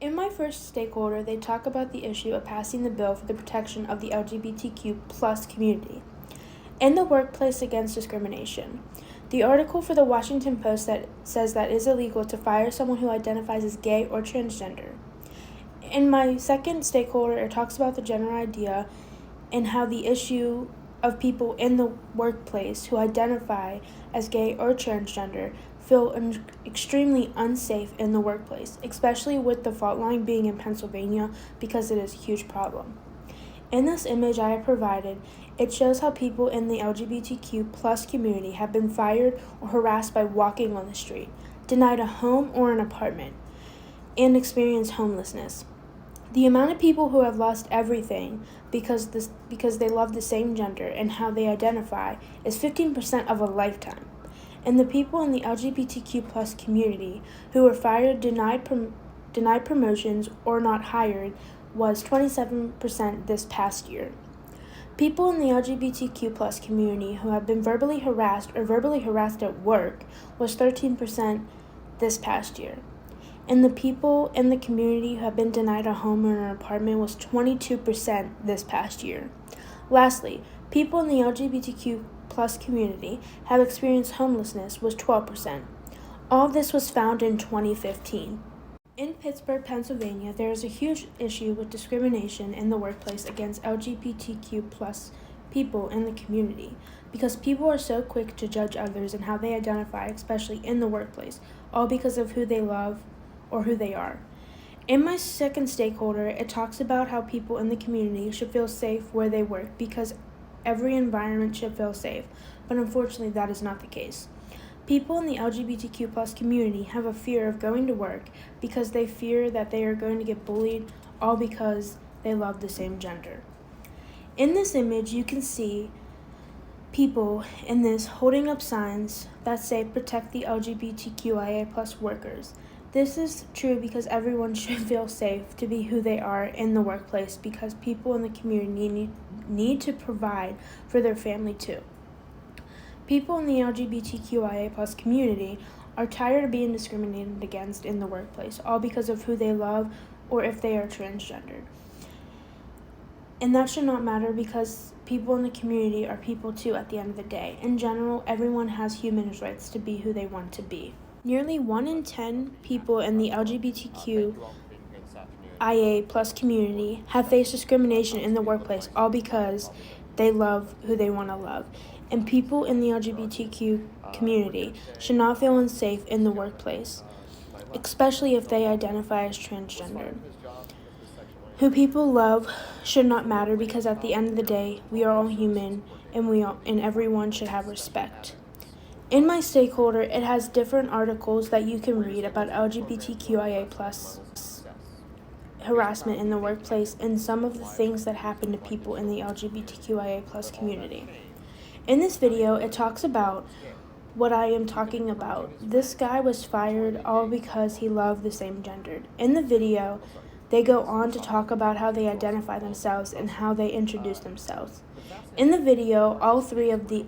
In my first stakeholder, they talk about the issue of passing the bill for the protection of the LGBTQ plus community in the workplace against discrimination. The article for the Washington Post that says that it is illegal to fire someone who identifies as gay or transgender. In my second stakeholder, it talks about the general idea and how the issue of people in the workplace who identify as gay or transgender feel extremely unsafe in the workplace, especially with the fault line being in Pennsylvania because it is a huge problem. In this image I have provided, it shows how people in the LGBTQ plus community have been fired or harassed by walking on the street, denied a home or an apartment, and experienced homelessness. The amount of people who have lost everything because they love the same gender and how they identify is 15% of a lifetime. And the people in the LGBTQ plus community who were fired, denied promotions, or not hired was 27% this past year. People in the LGBTQ plus community who have been verbally harassed or verbally harassed at work was 13% this past year. And the people in the community who have been denied a home or an apartment was 22% this past year. Lastly, people in the LGBTQ plus community have experienced homelessness was 12%. All of this was found in 2015. In Pittsburgh, Pennsylvania, there is a huge issue with discrimination in the workplace against LGBTQ plus people in the community because people are so quick to judge others and how they identify, especially in the workplace, all because of who they love or who they are. In my second stakeholder, it talks about how people in the community should feel safe where they work because every environment should feel safe, but unfortunately that is not the case. People in the LGBTQ plus community have a fear of going to work because they fear that they are going to get bullied, all because they love the same gender. In this image, you can see people in this holding up signs that say protect the LGBTQIA plus workers. This is true because everyone should feel safe to be who they are in the workplace because people in the community need to provide for their family too. People in the LGBTQIA plus community are tired of being discriminated against in the workplace, all because of who they love or if they are transgendered. And that should not matter because people in the community are people too at the end of the day. In general, everyone has human rights to be who they want to be. Nearly 1 in 10 people in the LGBTQIA plus community have faced discrimination in the workplace, all because they love who they want to love. And people in the LGBTQ community should not feel unsafe in the workplace, especially if they identify as transgender. Who people love should not matter because at the end of the day, we are all human and everyone should have respect. In my stakeholder, it has different articles that you can read about LGBTQIA plus harassment in the workplace and some of the things that happen to people in the LGBTQIA plus community. In this video, it talks about what I am talking about. This guy was fired all because he loved the same gender. In the video, they go on to talk about how they identify themselves and how they introduce themselves. In the video, all three of the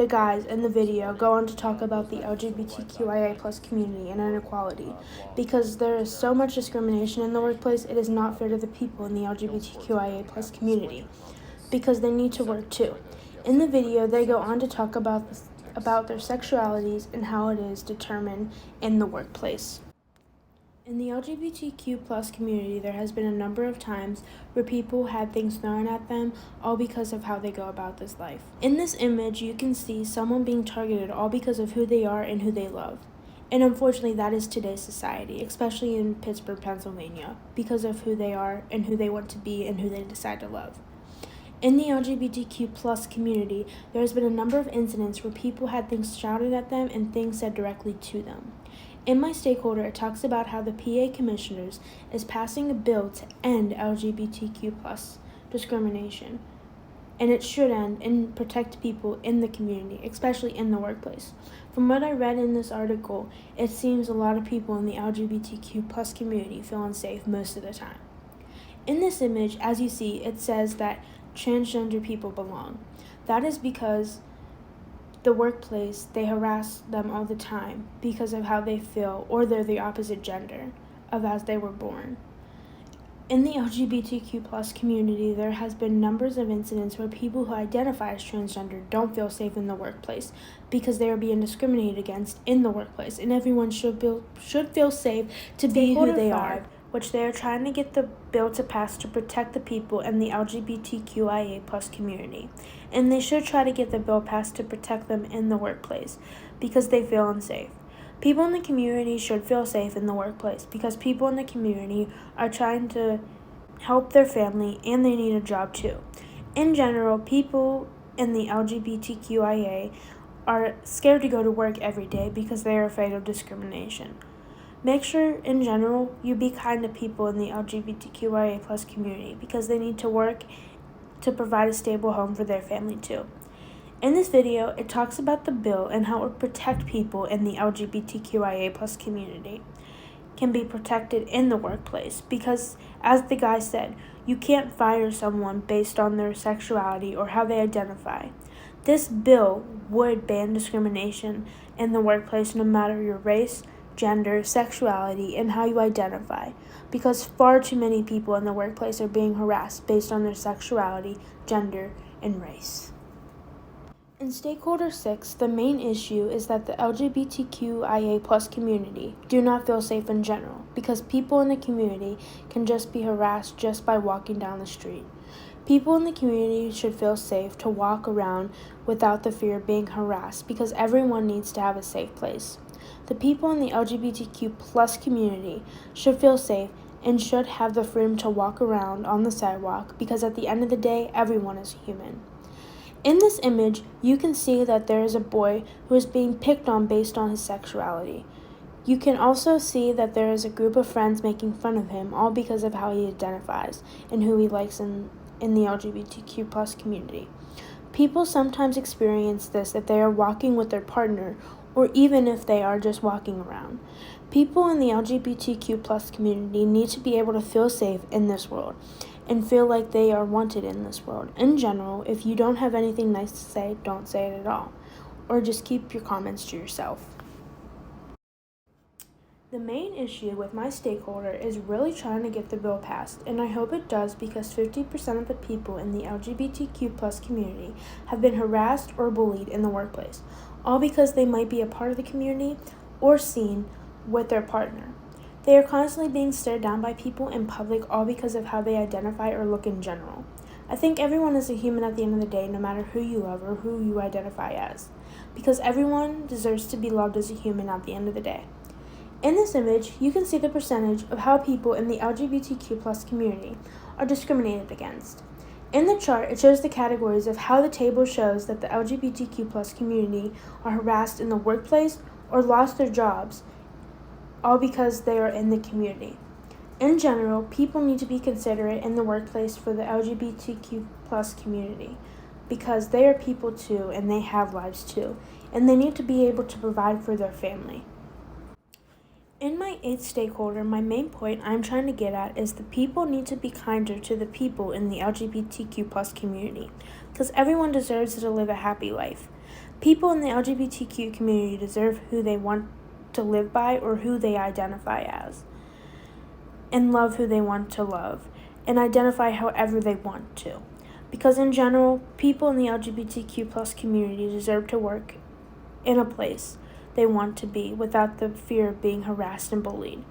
guys in the video go on to talk about the LGBTQIA plus community and inequality. Because there is so much discrimination in the workplace, it is not fair to the people in the LGBTQIA plus community because they need to work too. In the video, they go on to talk about their sexualities and how it is determined in the workplace. In the LGBTQ plus community, there has been a number of times where people had things thrown at them, all because of how they go about this life. In this image, you can see someone being targeted all because of who they are and who they love. And unfortunately, that is today's society, especially in Pittsburgh, Pennsylvania, because of who they are and who they want to be and who they decide to love. In the LGBTQ plus community, there has been a number of incidents where people had things shouted at them and things said directly to them. In my stakeholder, it talks about how the PA Commissioners is passing a bill to end LGBTQ plus discrimination. And it should end and protect people in the community, especially in the workplace. From what I read in this article, it seems a lot of people in the LGBTQ plus community feel unsafe most of the time. In this image, as you see, it says that transgender people belong. That is because the workplace, they harass them all the time because of how they feel or they're the opposite gender of as they were born. In the LGBTQ plus community, there has been numbers of incidents where people who identify as transgender don't feel safe in the workplace because they are being discriminated against in the workplace, and everyone should feel safe to be who they are, which they are trying to get the bill to pass to protect the people in the LGBTQIA plus community. And they should try to get the bill passed to protect them in the workplace because they feel unsafe. People in the community should feel safe in the workplace because people in the community are trying to help their family and they need a job too. In general, people in the LGBTQIA are scared to go to work every day because they are afraid of discrimination. Make sure, in general, you be kind to people in the LGBTQIA plus community because they need to work to provide a stable home for their family too. In this video, it talks about the bill and how it would protect people in the LGBTQIA plus community can be protected in the workplace because, as the guy said, you can't fire someone based on their sexuality or how they identify. This bill would ban discrimination in the workplace no matter your race, gender, sexuality, and how you identify, because far too many people in the workplace are being harassed based on their sexuality, gender, and race. In Stakeholder 6, the main issue is that the LGBTQIA plus community do not feel safe in general because people in the community can just be harassed just by walking down the street. People in the community should feel safe to walk around without the fear of being harassed because everyone needs to have a safe place. The people in the LGBTQ plus community should feel safe and should have the freedom to walk around on the sidewalk because at the end of the day, everyone is human. In this image, you can see that there is a boy who is being picked on based on his sexuality. You can also see that there is a group of friends making fun of him, all because of how he identifies and who he likes in the LGBTQ plus community. People sometimes experience this if they are walking with their partner or even if they are just walking around. People in the LGBTQ plus community need to be able to feel safe in this world and feel like they are wanted in this world. In general, if you don't have anything nice to say, don't say it at all, or just keep your comments to yourself. The main issue with my stakeholder is really trying to get the bill passed, and I hope it does because 50% of the people in the LGBTQ plus community have been harassed or bullied in the workplace, all because they might be a part of the community or seen with their partner. They are constantly being stared down by people in public, all because of how they identify or look in general. I think everyone is a human at the end of the day, no matter who you love or who you identify as, because everyone deserves to be loved as a human at the end of the day. In this image, you can see the percentage of how people in the LGBTQ plus community are discriminated against. In the chart, it shows the categories of how the table shows that the LGBTQ plus community are harassed in the workplace or lost their jobs, all because they are in the community. In general, people need to be considerate in the workplace for the LGBTQ plus community because they are people too and they have lives too, and they need to be able to provide for their family. In my 8th stakeholder, my main point I'm trying to get at is the people need to be kinder to the people in the LGBTQ plus community because everyone deserves to live a happy life. People in the LGBTQ community deserve who they want to live by or who they identify as, and love who they want to love, and identify however they want to. Because in general, people in the LGBTQ plus community deserve to work in a place they want to be without the fear of being harassed and bullied.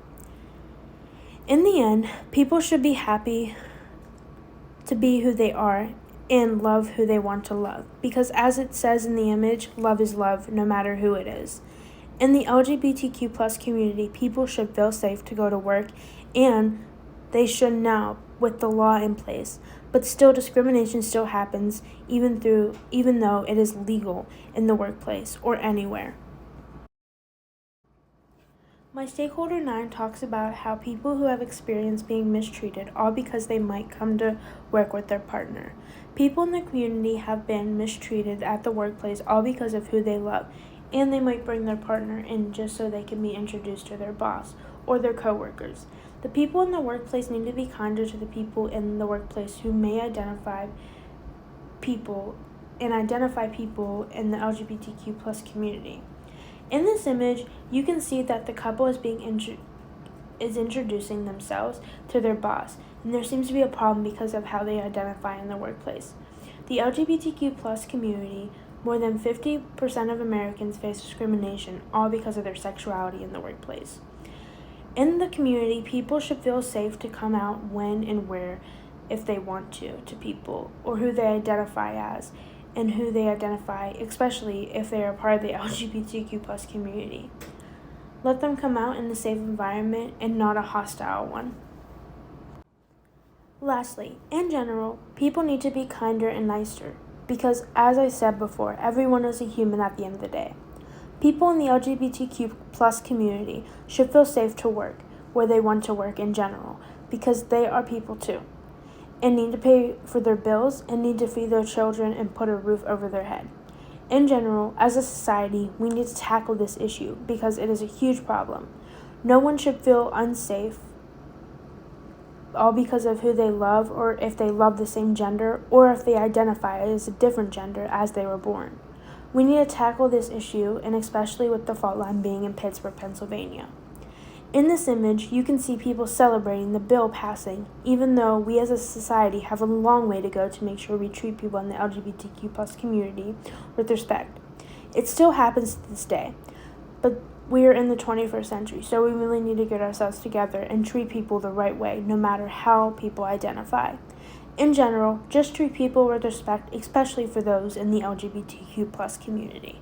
In the end, people should be happy to be who they are and love who they want to love. Because as it says in the image, love is love, no matter who it is. In the LGBTQ plus community, people should feel safe to go to work, and they should now with the law in place. But still, discrimination still happens even though it is legal in the workplace or anywhere. My stakeholder 9 talks about how people who have experienced being mistreated, all because they might come to work with their partner. People in the community have been mistreated at the workplace, all because of who they love, and they might bring their partner in just so they can be introduced to their boss or their coworkers. The people in the workplace need to be kinder to the people in the workplace who may identify people and identify people in the LGBTQ plus community. In this image, you can see that the couple is introducing themselves to their boss, and there seems to be a problem because of how they identify in the workplace. The LGBTQ plus community, more than 50% of Americans face discrimination, all because of their sexuality in the workplace. In the community, people should feel safe to come out when and where, if they want to people, or who they identify as, and who they identify, especially if they are part of the LGBTQ plus community. Let them come out in a safe environment and not a hostile one. Lastly, in general, people need to be kinder and nicer because, as I said before, everyone is a human at the end of the day. People in the LGBTQ plus community should feel safe to work where they want to work in general because they are people too and need to pay for their bills and need to feed their children and put a roof over their head. In general, as a society, we need to tackle this issue because it is a huge problem. No one should feel unsafe all because of who they love or if they love the same gender or if they identify as a different gender as they were born. We need to tackle this issue, and especially with the fault line being in Pittsburgh, Pennsylvania. In this image, you can see people celebrating the bill passing, even though we as a society have a long way to go to make sure we treat people in the LGBTQ plus community with respect. It still happens to this day, but we are in the 21st century, so we really need to get ourselves together and treat people the right way, no matter how people identify. In general, just treat people with respect, especially for those in the LGBTQ plus community.